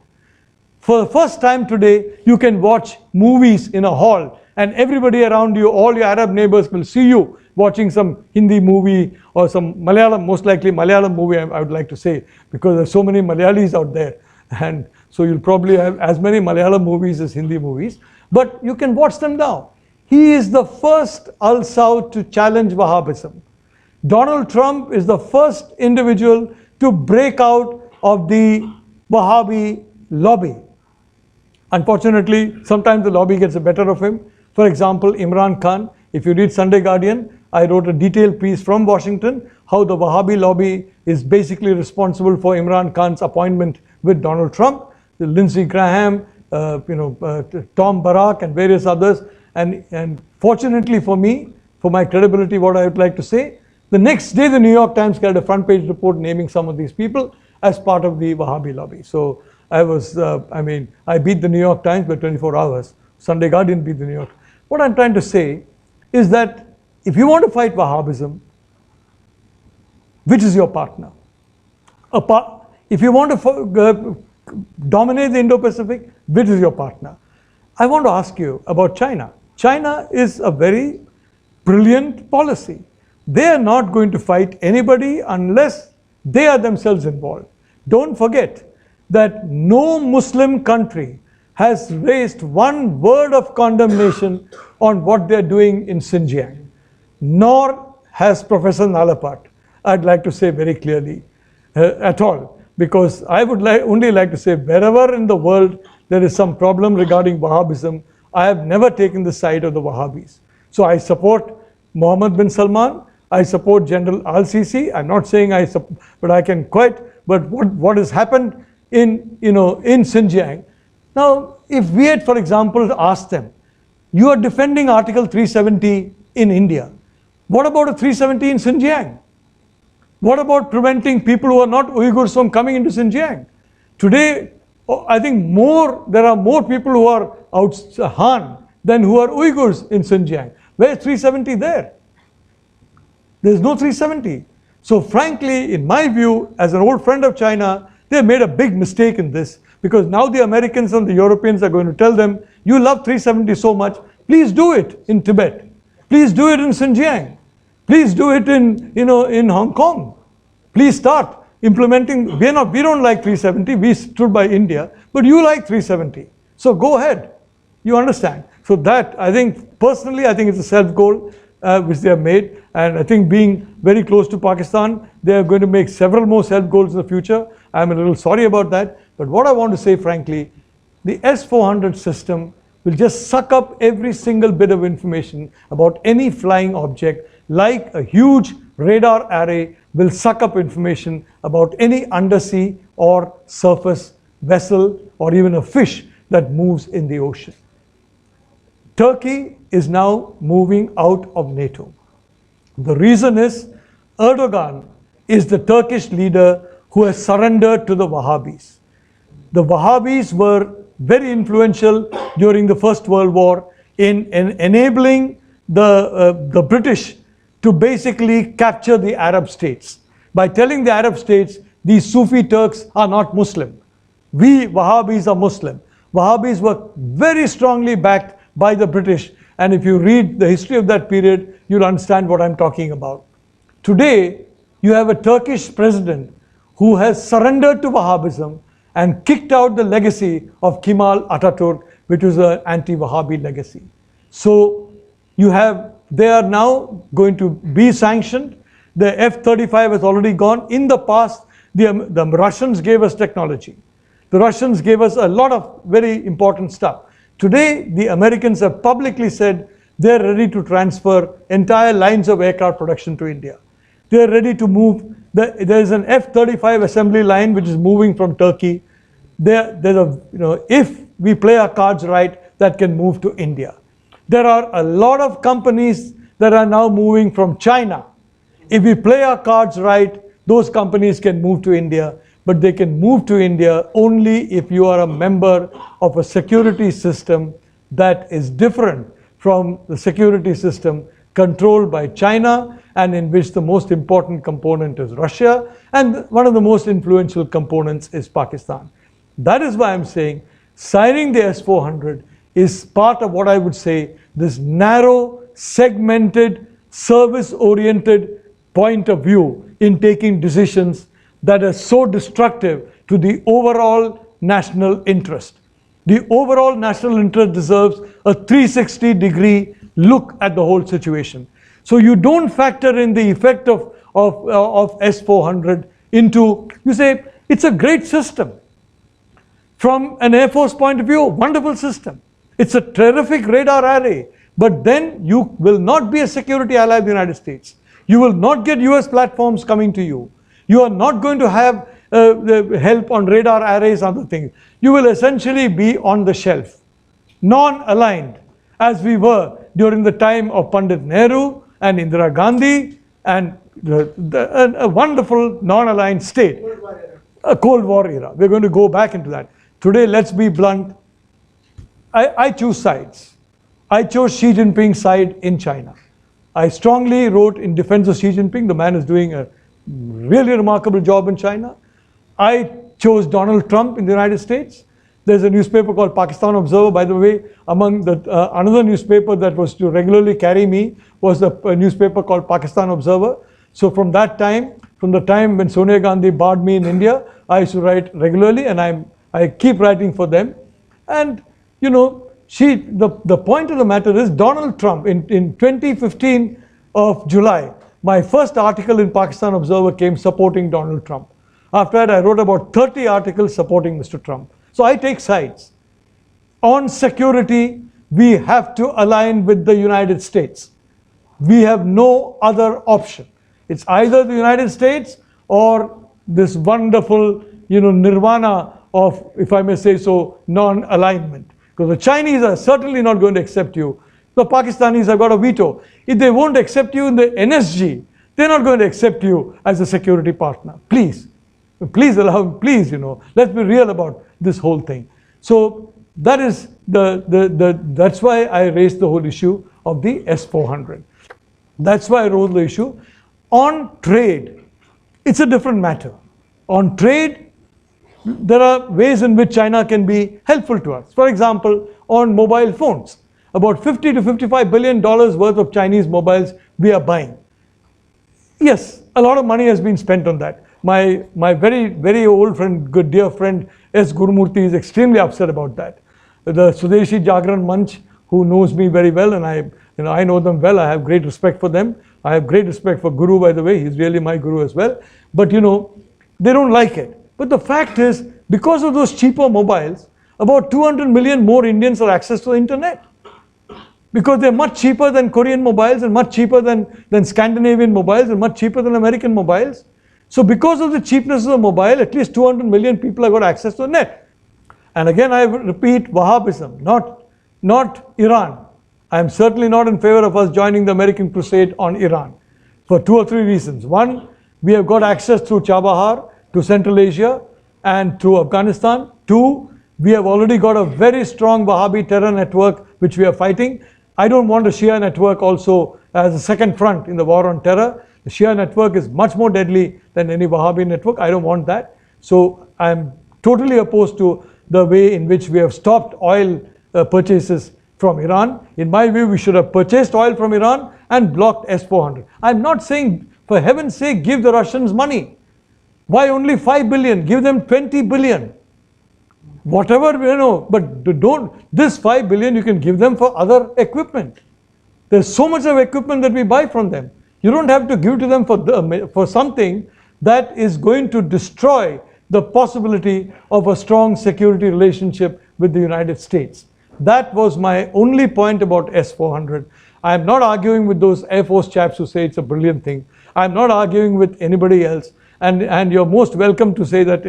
S1: For the first time today, you can watch movies in a hall, and everybody around you, all your Arab neighbors will see you watching some Hindi movie or some Malayalam, most likely Malayalam movie, I would like to say, because there's so many Malayalis out there. And so you'll probably have as many Malayalam movies as Hindi movies, but you can watch them now. He is the first Al-Saud to challenge Wahhabism. Donald Trump is the first individual to break out of the Wahhabi lobby. Unfortunately, sometimes the lobby gets the better of him. For example, Imran Khan, if you read Sunday Guardian, I wrote a detailed piece from Washington, how the Wahhabi lobby is basically responsible for Imran Khan's appointment with Donald Trump, Lindsey Graham, Tom Barak and various others. And fortunately for me, for my credibility, what I would like to say, the next day the New York Times got a front page report naming some of these people as part of the Wahhabi lobby. So I beat the New York Times by 24 hours. Sunday Guardian beat the New York. What I'm trying to say is that if you want to fight Wahhabism, which is your partner? If you want to dominate the Indo-Pacific, which is your partner? I want to ask you about China. China is a very brilliant policy. They are not going to fight anybody unless they are themselves involved. Don't forget that no Muslim country has raised one word of condemnation on what they're doing in Xinjiang, nor has Professor Nalapat, I'd like to say very clearly, at all. Because I would only like to say, wherever in the world there is some problem regarding Wahhabism, I have never taken the side of the Wahhabis. So I support Mohammed bin Salman, I support General Al-Sisi. I'm not saying but I can quite, but what has happened in Xinjiang. Now, if we had, for example, asked them, you are defending Article 370 in India. What about a 370 in Xinjiang? What about preventing people who are not Uyghurs from coming into Xinjiang? Today, I think there are more people who are Han than who are Uyghurs in Xinjiang. Where's 370 there? There's no 370. So frankly, in my view, as an old friend of China, they made a big mistake in this, because now the Americans and the Europeans are going to tell them, you love 370 so much, please do it in Tibet. Please do it in Xinjiang. Please do it in Hong Kong Please start implementing. We don't like 370. We stood by India, but you like 370. So go ahead. You understand. So that, I think, personally, I think it's a self-goal which they have made. And I think being very close to Pakistan, they are going to make several more self-goals in the future. I'm a little sorry about that. But what I want to say, frankly, the S-400 system will just suck up every single bit of information about any flying object, like a huge radar array will suck up information about any undersea or surface vessel or even a fish that moves in the ocean. Turkey is now moving out of NATO. The reason is Erdogan is the Turkish leader who has surrendered to the Wahhabis. The Wahhabis were very influential during the First World War in enabling the British to basically capture the Arab states by telling the Arab states, these Sufi Turks are not Muslim. We Wahhabis are Muslim. Wahhabis were very strongly backed by the British, and if you read the history of that period, you'll understand what I'm talking about. Today, you have a Turkish president who has surrendered to Wahhabism and kicked out the legacy of Kemal Atatürk, which was an anti-Wahhabi legacy. So they are now going to be sanctioned. The F-35 has already gone. In the past, the Russians gave us technology. The Russians gave us a lot of very important stuff. Today, the Americans have publicly said they're ready to transfer entire lines of aircraft production to India. They're ready to move. There is an F-35 assembly line which is moving from Turkey. If we play our cards right, that can move to India. There are a lot of companies that are now moving from China. If we play our cards right, those companies can move to India, but they can move to India only if you are a member of a security system that is different from the security system controlled by China, and in which the most important component is Russia, and one of the most influential components is Pakistan. That is why I'm saying signing the S-400 is part of what I would say this narrow, segmented, service-oriented point of view in taking decisions that are so destructive to the overall national interest. The overall national interest deserves a 360-degree look at the whole situation. So you don't factor in the effect of S-400 into, you say, it's a great system. From an Air Force point of view, wonderful system. It's a terrific radar array, but then you will not be a security ally of the United States. You will not get US platforms coming to you. You are not going to have help on radar arrays and other things. You will essentially be on the shelf, non-aligned, as we were during the time of Pandit Nehru and Indira Gandhi, and a wonderful non-aligned state. A Cold War era. We're going to go back into that. Today, let's be blunt. I choose sides. I chose Xi Jinping's side in China. I strongly wrote in defense of Xi Jinping. The man is doing a really remarkable job in China. I chose Donald Trump in the United States. There's a newspaper called Pakistan Observer, by the way. Among the another newspaper that was to regularly carry me was a newspaper called Pakistan Observer. So from that time, from the time when Sonia Gandhi barred me in India, I used to write regularly, and I keep writing for them. And you know, the point of the matter is Donald Trump in 2015 of July, my first article in Pakistan Observer came supporting Donald Trump. After that, I wrote about 30 articles supporting Mr. Trump. So I take sides. On security, we have to align with the United States. We have no other option. It's either the United States or this wonderful, nirvana of, if I may say so, non-alignment. Because the Chinese are certainly not going to accept you. The Pakistanis have got a veto. If they won't accept you in the NSG, they're not going to accept you as a security partner. Please allow, let's be real about this whole thing. So that is that's why I raised the whole issue of the S-400. That's why I wrote the issue. On trade, it's a different matter. On trade, there are ways in which China can be helpful to us. For example, on mobile phones, about $50 to $55 billion worth of Chinese mobiles we are buying. Yes, a lot of money has been spent on that. My very, very old friend, good dear friend, S. Gurumurthy is extremely upset about that. The Swadeshi Jagran Manch, who knows me very well, and I know them well, I have great respect for them. I have great respect for Guru, by the way, he's really my Guru as well. But they don't like it. But the fact is, because of those cheaper mobiles, about 200 million more Indians have access to the internet. Because they're much cheaper than Korean mobiles and much cheaper than Scandinavian mobiles and much cheaper than American mobiles. So because of the cheapness of the mobile, at least 200 million people have got access to the net. And again, I repeat, Wahhabism, not Iran. I am certainly not in favor of us joining the American crusade on Iran for 2 or 3 reasons. One, we have got access through Chabahar to Central Asia and through Afghanistan. 2, we have already got a very strong Wahhabi terror network which we are fighting. I don't want a Shia network also as a second front in the war on terror. The Shia network is much more deadly than any Wahhabi network. I don't want that. So I'm totally opposed to the way in which we have stopped oil purchases from Iran. In my view, we should have purchased oil from Iran and blocked S-400. I'm not saying, for heaven's sake, give the Russians money. Why only 5 billion? Give them 20 billion. Whatever, but this 5 billion you can give them for other equipment. There's so much of equipment that we buy from them. You don't have to give to them for something that is going to destroy the possibility of a strong security relationship with the United States. That was my only point about S-400. I am not arguing with those Air Force chaps who say it's a brilliant thing. I'm not arguing with anybody else. And you're most welcome to say that,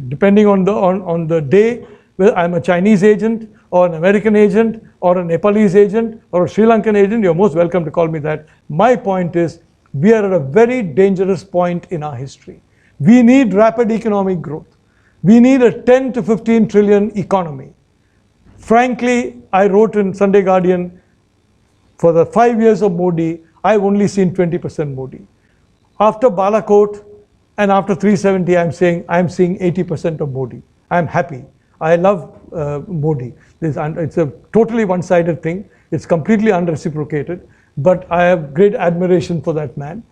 S1: depending on the day, whether I'm a Chinese agent or an American agent or a Nepalese agent or a Sri Lankan agent, you're most welcome to call me that. My point is, we are at a very dangerous point in our history. We need rapid economic growth. We need a 10 to 15 trillion economy. Frankly, I wrote in Sunday Guardian, for the 5 years of Modi, I've only seen 20% Modi. After Balakot and after 370, I'm seeing 80% of Modi. I'm happy. I love Modi. It's a totally one-sided thing. It's completely unreciprocated. But I have great admiration for that man.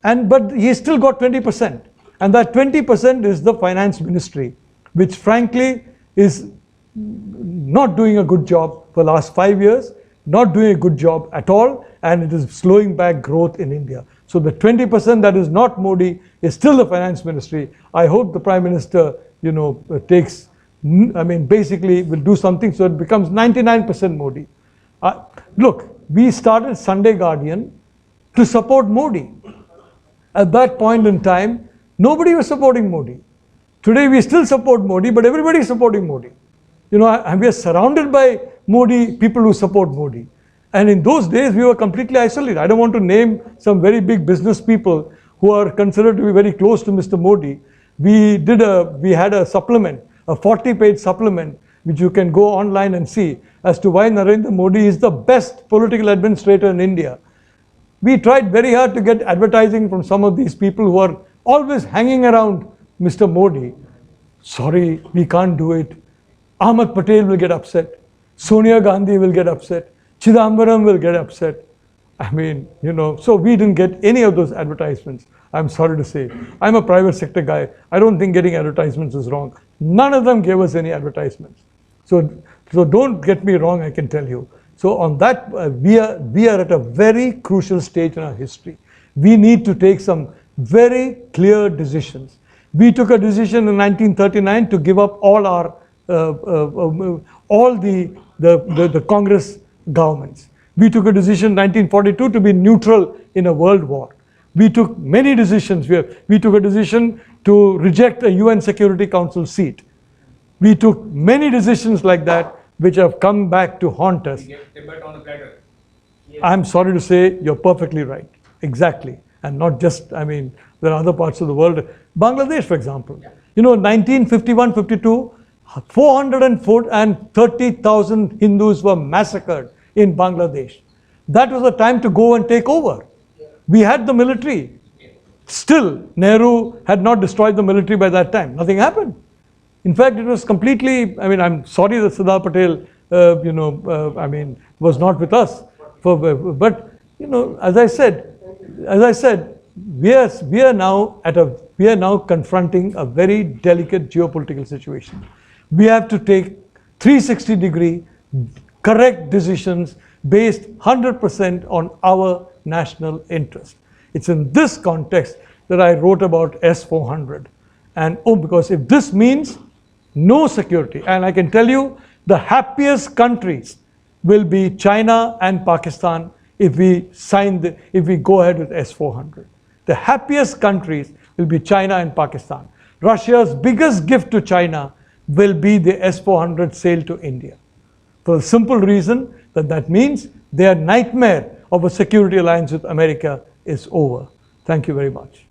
S1: But he's still got 20%. And that 20% is the finance ministry, which frankly is not doing a good job for the last 5 years, not doing a good job at all, and it is slowing back growth in India. So the 20% that is not Modi is still the finance ministry. I hope the Prime Minister, basically will do something so it becomes 99% Modi. Look, we started Sunday Guardian to support Modi. At that point in time, nobody was supporting Modi. Today we still support Modi, but everybody is supporting Modi. We are surrounded by Modi, people who support Modi. And in those days, we were completely isolated. I don't want to name some very big business people who are considered to be very close to Mr. Modi. We had a supplement, a 40-page supplement, which you can go online and see, as to why Narendra Modi is the best political administrator in India. We tried very hard to get advertising from some of these people who are always hanging around Mr. Modi. Sorry, we can't do it. Ahmed Patel will get upset. Sonia Gandhi will get upset. Chidambaram will get upset. So we didn't get any of those advertisements. I'm sorry to say. I'm a private sector guy. I don't think getting advertisements is wrong. None of them gave us any advertisements. So don't get me wrong, I can tell you. So on that, we are at a very crucial stage in our history. We need to take some very clear decisions. We took a decision in 1939 to give up all our the Congress governments. We took a decision in 1942 to be neutral in a world war. We took many decisions. We took a decision to reject a UN Security Council seat. We took many decisions like that which have come back to haunt us.
S2: We gave Tibet on a platter.
S1: Yes. I'm sorry to say, you're perfectly right. Exactly. And not just, there are other parts of the world. Bangladesh, for example. Yeah. 1951-52, 430,000 Hindus were massacred in Bangladesh. That was the time to go and take over. Yeah. We had the military. Yeah. Still, Nehru had not destroyed the military by that time. Nothing happened. In fact, it was completely, I'm sorry that Sardar Patel, was not with us. But, as I said, as I said, we are now confronting a very delicate geopolitical situation. We have to take 360-degree correct decisions based 100% on our national interest. It's in this context that I wrote about S-400. And because if this means no security, and I can tell you the happiest countries will be China and Pakistan if we go ahead with S-400. The happiest countries will be China and Pakistan. Russia's biggest gift to China will be the S-400 sale to India. For the simple reason that means their nightmare of a security alliance with America is over. Thank you very much.